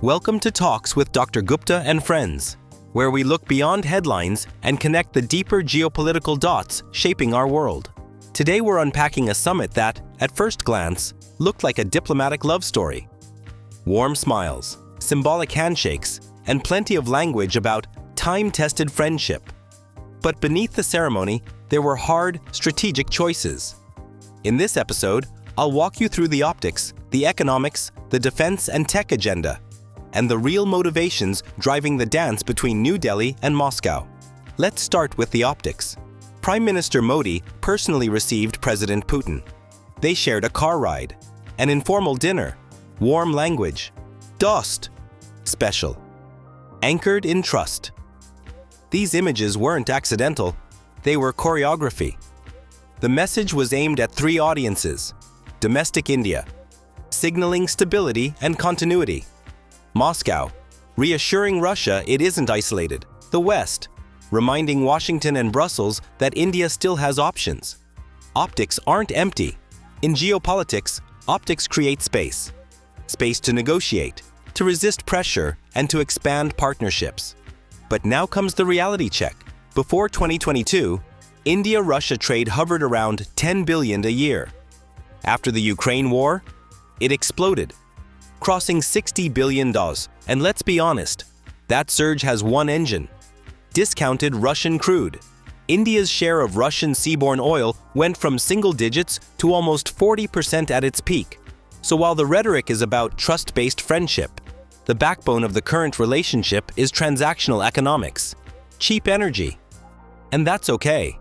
Welcome to Talks with Dr. Gupta and Friends, where we look beyond headlines and connect the deeper geopolitical dots shaping our world. Today we're unpacking a summit that, at first glance, looked like a diplomatic love story. Warm smiles, symbolic handshakes, and plenty of language about time-tested friendship. But beneath the ceremony, there were hard, strategic choices. In this episode, I'll walk you through the optics, the economics, the defense and tech agenda, and the real motivations driving the dance between New Delhi and Moscow. Let's start with the optics. Prime Minister Modi personally received President Putin. They shared a car ride, an informal dinner, warm language, dost, special, anchored in trust. These images weren't accidental, they were choreography. The message was aimed at three audiences: domestic India, signaling stability and continuity; Moscow, reassuring Russia it isn't isolated; the West, reminding Washington and Brussels that India still has options. Optics aren't empty. In geopolitics, optics create space. Space to negotiate, to resist pressure, and to expand partnerships. But now comes the reality check. Before 2022, India-Russia trade hovered around $10 billion a year. After the Ukraine war, it exploded, crossing $60 billion. And let's be honest, that surge has one engine: discounted Russian crude. India's share of Russian seaborne oil went from single digits to almost 40% at its peak. So while the rhetoric is about trust-based friendship, the backbone of the current relationship is transactional economics, cheap energy. And that's okay.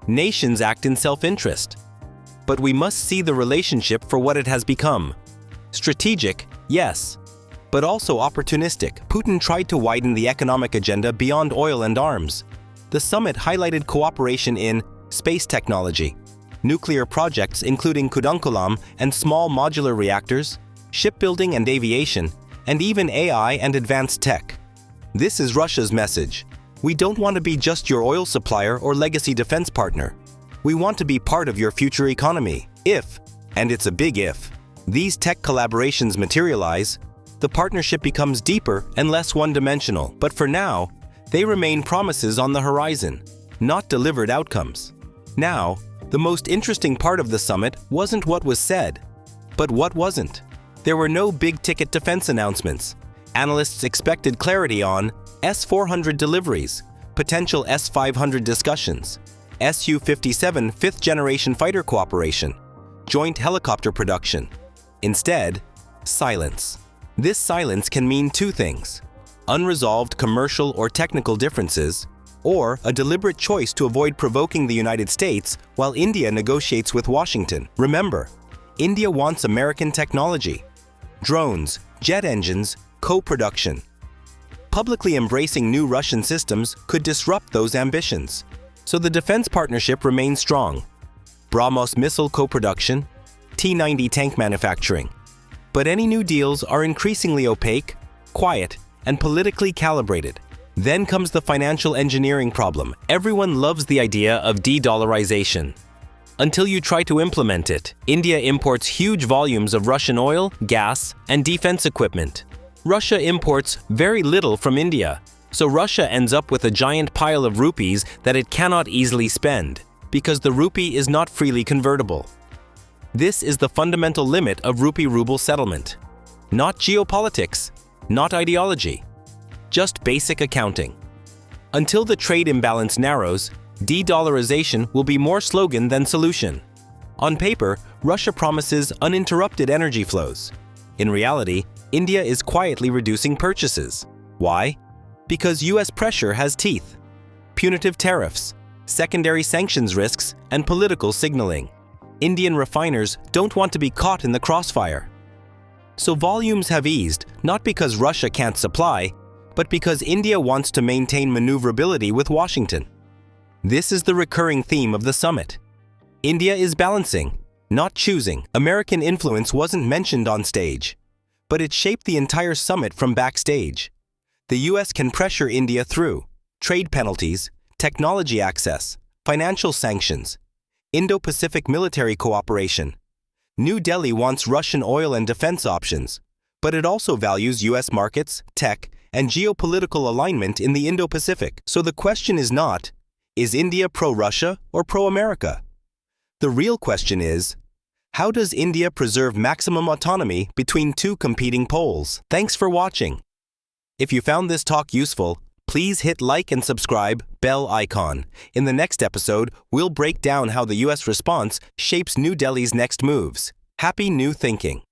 Nations act in self-interest. But we must see the relationship for what it has become. Strategic, yes, but also opportunistic. Putin tried to widen the economic agenda beyond oil and arms. The summit highlighted cooperation in space technology, nuclear projects including Kudankulam and small modular reactors, shipbuilding and aviation, and even AI and advanced tech. This is Russia's message. We don't want to be just your oil supplier or legacy defense partner. We want to be part of your future economy. If, and it's a big if, these tech collaborations materialize, the partnership becomes deeper and less one-dimensional. But for now, they remain promises on the horizon, not delivered outcomes. Now, the most interesting part of the summit wasn't what was said, but what wasn't. There were no big-ticket defense announcements. Analysts expected clarity on S-400 deliveries, potential S-500 discussions, Su-57 fifth-generation fighter cooperation, joint helicopter production. Instead, silence. This silence can mean two things: unresolved commercial or technical differences, or a deliberate choice to avoid provoking the United States while India negotiates with Washington. Remember, India wants American technology: drones, jet engines, co-production. Publicly embracing new Russian systems could disrupt those ambitions. So the defense partnership remains strong: BrahMos missile co-production, T-90 tank manufacturing. But any new deals are increasingly opaque, quiet, and politically calibrated. Then comes the financial engineering problem. Everyone loves the idea of de-dollarization. Until you try to implement it, India imports huge volumes of Russian oil, gas, and defense equipment. Russia imports very little from India, so Russia ends up with a giant pile of rupees that it cannot easily spend, because the rupee is not freely convertible. This is the fundamental limit of rupee-ruble settlement. Not geopolitics, not ideology, just basic accounting. Until the trade imbalance narrows, de-dollarization will be more slogan than solution. On paper, Russia promises uninterrupted energy flows. In reality, India is quietly reducing purchases. Why? Because US pressure has teeth: punitive tariffs, secondary sanctions risks, and political signaling. Indian refiners don't want to be caught in the crossfire. So volumes have eased, not because Russia can't supply, but because India wants to maintain maneuverability with Washington. This is the recurring theme of the summit. India is balancing, not choosing. American influence wasn't mentioned on stage, but it shaped the entire summit from backstage. The US can pressure India through trade penalties, technology access, financial sanctions, Indo-Pacific military cooperation. New Delhi wants Russian oil and defense options, but it also values US markets, tech, and geopolitical alignment in the Indo-Pacific. So the question is not, is India pro-Russia or pro-America? The real question is, how does India preserve maximum autonomy between two competing poles? Thanks for watching. If you found this talk useful, please hit like and subscribe, bell icon. In the next episode, we'll break down how the US response shapes New Delhi's next moves. Happy new thinking!